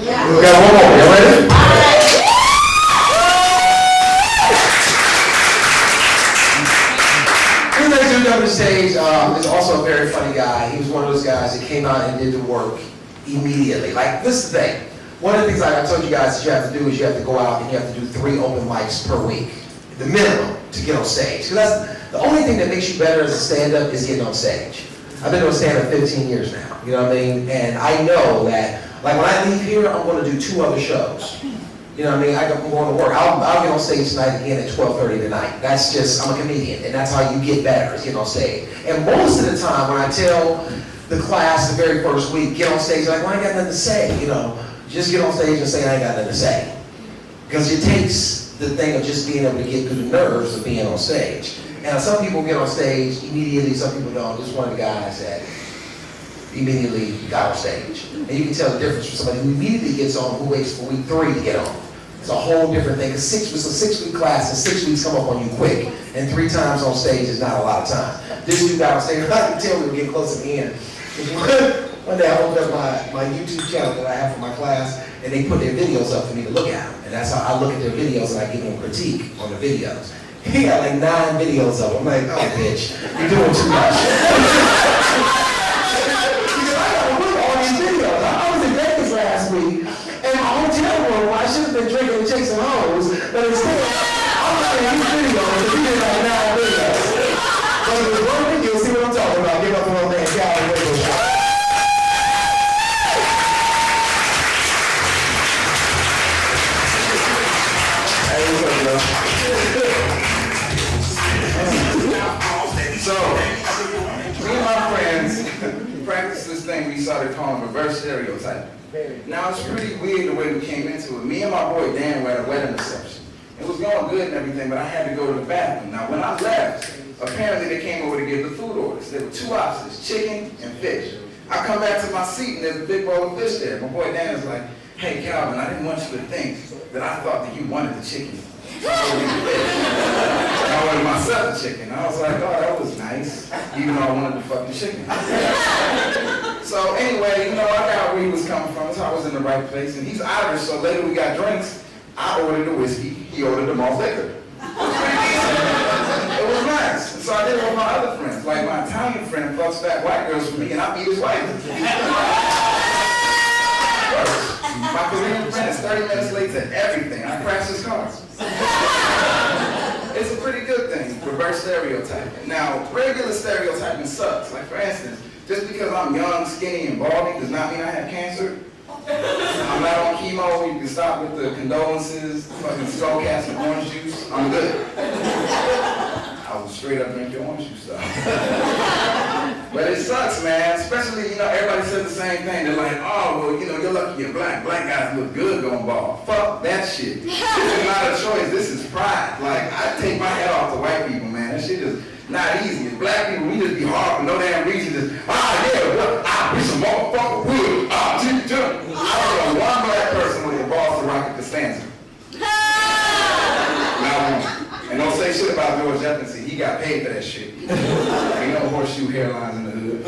Yeah. We got one more. You ready? This next dude on the stage is also a very funny guy. He was one of those guys that came out and did the work immediately. Like, this is the thing. One of the things like I told you guys that you have to do is you have to go out and you have to do 3 open mics per week. The minimum to get on stage. Because that's the only thing that makes you better as a stand-up is getting on stage. I've been doing stand-up 15 years now. You know what I mean? And I know that, like when I leave here, I'm going to do 2 other shows. You know what I mean? I'm going to work. I'll get on stage tonight again at 12:30 tonight. That's just, I'm a comedian. And that's how you get better, is getting on stage. And most of the time when I tell the class the very first week, get on stage, like, well, I ain't got nothing to say, you know. Just get on stage and say, I ain't got nothing to say. Because it takes the thing of just being able to get through the nerves of being on stage. And some people get on stage immediately, some people don't. Just one of the guys that immediately got on stage. And you can tell the difference from somebody who immediately gets on, who waits for week 3 to get on. It's a whole different thing. Because it's a 6-week class, and 6 weeks come up on you quick. And 3 times on stage is not a lot of time. This dude got on stage, I can tell we were getting close to the end. One day I opened up my YouTube channel that I have for my class, and they put their videos up for me to look at them. And that's how I look at their videos and I give them critique on the videos. He got like 9 videos of them. I'm like, oh bitch, you're doing too much. Because I gotta look at all these videos. I was in Vegas last week, and my hotel room, I should have been drinking and chasing hoes, but instead, I'm looking at these videos, and he did like 9 videos. So if it's working, you'll see what I'm talking about. Give up the whole thing, Winbush. So, me and my friends practiced this thing we started calling reverse stereotyping. Now, it's pretty weird the way we came into it. Me and my boy Dan were at a wedding reception. It was going good and everything, but I had to go to the bathroom. Now, when I left, apparently they came over to give the food orders. There were 2 options, chicken and fish. I come back to my seat and there's a big bowl of fish there. My boy Dan is like, hey, Calvin, I didn't want you to think that I thought that you wanted the chicken. I ordered myself the chicken. I was like, oh, that was nice, even though I wanted the fucking chicken. So anyway, you know, I got where he was coming from, so I was in the right place. And he's Irish, so later we got drinks. I ordered the whiskey, he ordered the malt liquor. It was nice. And so I did it with my other friends. Like my Italian friend fucks fat white girls for me, and I beat his wife. My Korean friend is 30 minutes late to everything. I crashed his car. It's a pretty good thing, reverse stereotyping. Now, regular stereotyping sucks. Like, for instance, just because I'm young, skinny, and baldy does not mean I have cancer. I'm not on chemo, you can stop with the condolences, fucking skull cast and orange juice. I'm good. I will straight up drink your orange juice, though. But it sucks, man. Especially, you know, everybody says the same thing. They're like, oh, well, you know, you're lucky you're black. Black guys look good going bald. Fuck that shit. This is not a choice. This is pride. Like, I take my head off to white people, man. That shit is not easy. As black people, we just be hard for no damn reason. Just, yeah, well, I wish a motherfucker would. I don't know one black person with a balls to rocket Costanza. Not one. And don't say shit about George Jefferson. He got paid for that shit. Ain't no horseshoe hairlines in the hood.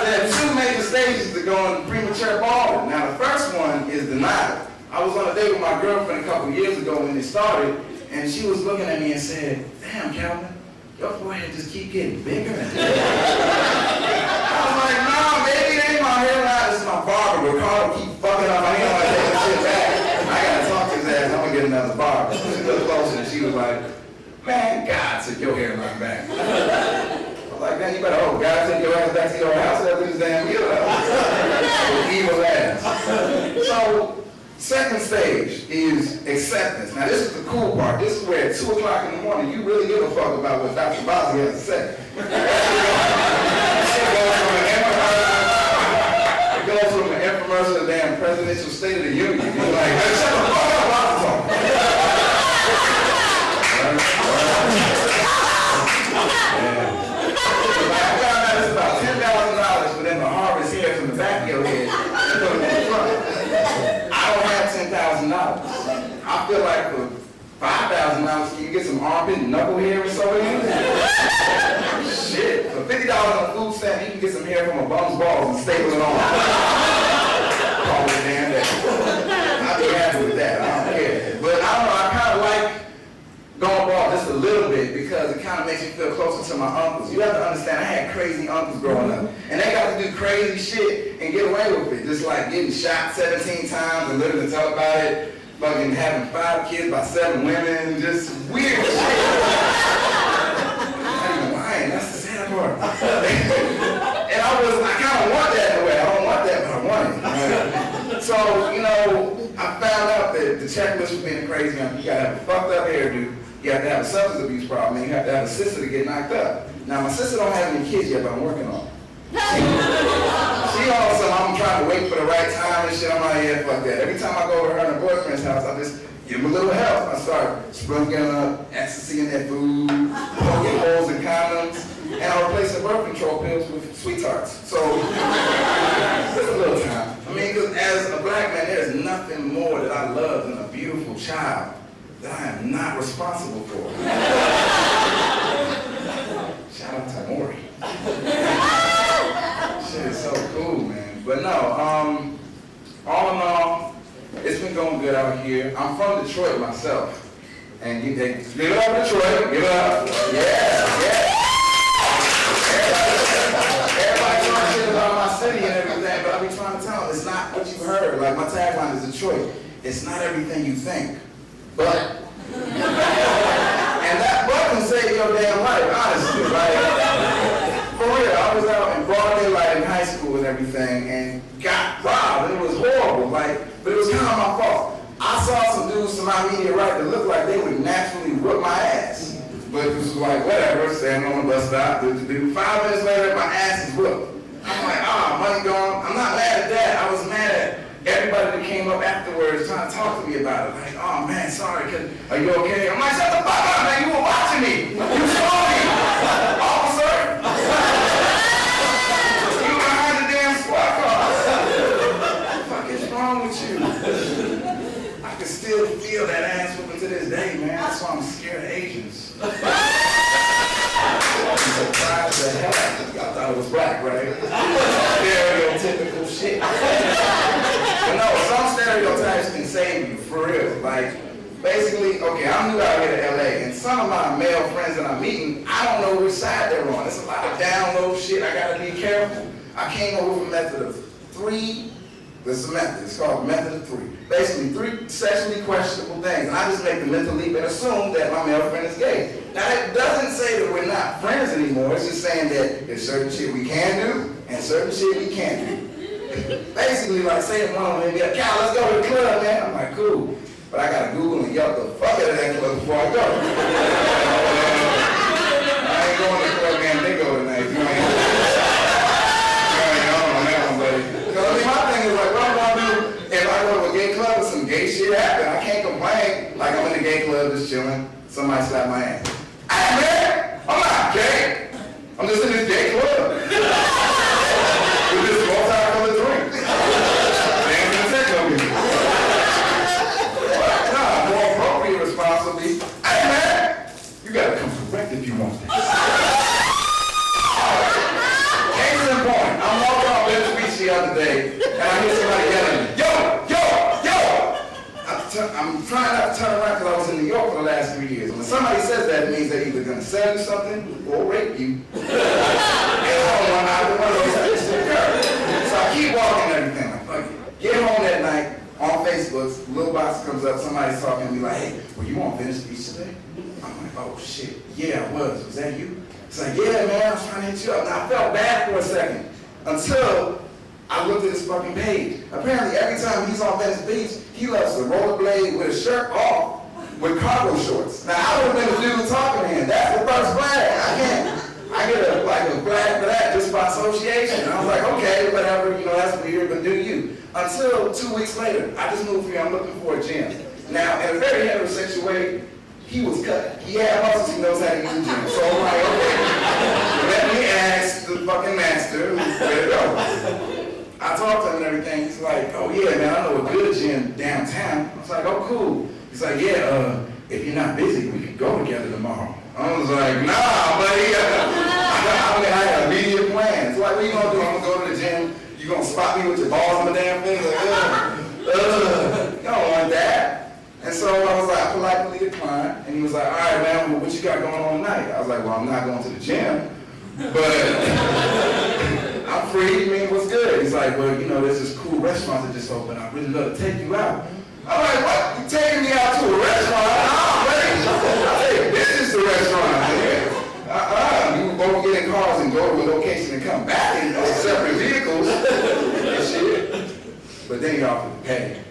There are 2 major stages to go in premature balding. Now, the first one is denial. I was on a date with my girlfriend a couple years ago when it started, and she was looking at me and said, damn, Calvin, your forehead just keep getting bigger and bigger. I was like, nah, baby, it ain't my hairline, it's my barber. Ricardo keep fucking up. I ain't gonna take that shit back. I gotta talk to his ass. I'm gonna get another barber. She looked closer and she was like, man, God took your hairline back. I was like, man, you better hope God took your ass back to your house after this damn year. Evil ass. So, second stage is acceptance. Now, this is the cool part. This is where at 2 o'clock in the morning, you really give a fuck about what Dr. Bosby has to say. It goes from an infomercial to the damn presidential State of the Union. You're like, hey, shut the fuck up, I'm talking. I found out it's about $10,000 for them to harvest hair from the back of your head and put it in the front. I don't have $10,000. I feel like for $5,000, can you get some armpit and knuckle hair and so in? Shit, for $50,000, $50 on a food stamp, you can get some hair from a bum's balls and staple it on. Call it a damn day. I'd be happy with that. I don't care. But I don't know, I kind of like going bald just a little bit because it kind of makes me feel closer to my uncles. You have to understand, I had crazy uncles growing up. And they got to do crazy shit and get away with it. Just like getting shot 17 times and living to tell about it. Fucking having 5 kids by 7 women. Just weird shit. I'm not even lying, that's the sad part. And I kind of want that in a way. I don't want that, but I want it. Right? So, you know, I found out that the checklist for being a crazy uncle, you gotta have a fucked up hairdo, you have to have a substance abuse problem, and you have to have a sister to get knocked up. Now, my sister don't have any kids yet, but I'm working on it. She also, I'm trying to wait for the right time and shit. I'm like, yeah, fuck that. Every time I go over her and her boyfriend's house, I just give them a little help. I start sprinkling up ecstasy in their food, poking holes in condoms, and I replace the birth control pills with sweethearts. So, just a little time. I mean, because as a black man, there's nothing more that I love than a beautiful child that I am not responsible for. Shout out to Maury. Shit is so cool, man. But no, all in all, it's been going good out here. I'm from Detroit myself. And give it up, Detroit, give it up. Yeah. Everybody talking shit about my city and everything, but I be trying to tell them, it's not what you heard. Like my tagline is Detroit. It's not everything you think, but. And that but can save your damn life, honestly. Like, for real, I was out in broad daylight in high school and everything and got robbed, and it was horrible, like, but it was kind of my fault. I saw some dudes to my immediate right that looked like they would naturally whip my ass. But it was like, whatever, standing on the bus stop, 5 minutes later, my ass is whooped. I'm like, money gone. I'm not mad at that. I was mad at everybody that came up afterwards trying to talk to me about it. Like, oh man, sorry, are you okay? I'm like, shut the fuck up, man, you were watching me. You saw me. Officer. You behind the damn squad car. What the fuck is wrong with you? I can still feel that ass whooping to this day, man. That's why I'm scared of Asians. I'm surprised the hell out of you. I thought it was black, right? Stereotypical shit. But no, some stereotypes can save you, for real. Like, basically, okay, I'm new out here to LA, and some of my male friends that I'm meeting, I don't know which side they're on. It's a lot of down low shit. I gotta be careful. I came over with a method of 3. There's a method. It's called method of 3. Basically, 3 sexually questionable things. And I just make the mental leap and assume that my male friend is gay. Now, it doesn't say that we're not friends anymore. It's just saying that there's certain shit we can do and certain shit we can't do. Basically, like saying one of them, be like, Cal, let's go to the club, man. I'm like, cool. But I gotta Google and yelp the fuck out of that club before I go. I ain't going to the club, man. They go tonight. You know my thing is like, what I'm gonna do if I go to a gay club and some gay shit happen? I can't complain. Like I'm in the gay club just chilling. Somebody slap my ass. Hey man, I'm not gay. I'm just in this gay club. With this multi-colored drink. They ain't gonna take on me. But nah, more appropriate responsibly. Hey man, you gotta come correct if you want this. Case in point, I'm walking on Winbush Beach the other day, and I hear somebody yelling, yo! I'm trying not to turn around because I was in New York for the last 3 years. When somebody says that, it means they're either going to sell you something or rape you. And I don't want either one of those things to occur. So I keep walking and everything. Like, fuck it. Get home that night, on Facebook, little box comes up, somebody's talking to me like, hey, were you on Winbush Beach today? I'm like, oh shit, yeah I was. Was that you? It's like, yeah man, I was trying to hit you up. And I felt bad for a second until I looked at his fucking page. Apparently every time he's on Winbush Beach, he loves to rollerblade with his shirt off with cargo shorts. Now I would have been the dude talking to him. That's the first flag. I get a flag for that just by association. I was like, okay, whatever, that's weird, but do you. Until 2 weeks later, I just moved here, I'm looking for a gym. Now, in a very heterosexual way, he was cut. He had muscles, he knows how to use the gym. So I'm like, okay, let me ask the fucking master where to go. I talked to him and everything. He's like, oh yeah, man, I know a good gym downtown. I was like, oh cool. He's like, yeah, if you're not busy, we could go together tomorrow. I was like, nah, buddy. I got like, what you gonna do? I'm gonna go to the gym. You gonna spot me with your balls on the damn thing? Like, you don't want that. And so I was like, I politely declined. And he was like, all right, man, well, what you got going on tonight? I was like, well, I'm not going to the gym, but I'm free. I mean, what's good? He's like, well, you know, there's this cool restaurant that just opened. I'd really love to take you out. I'm like, what? You taking me out to a restaurant? I'm ready. I say, this is the restaurant. You would both get in cars and go to a location and come back in separate vehicles and shit. But then he offered to pay.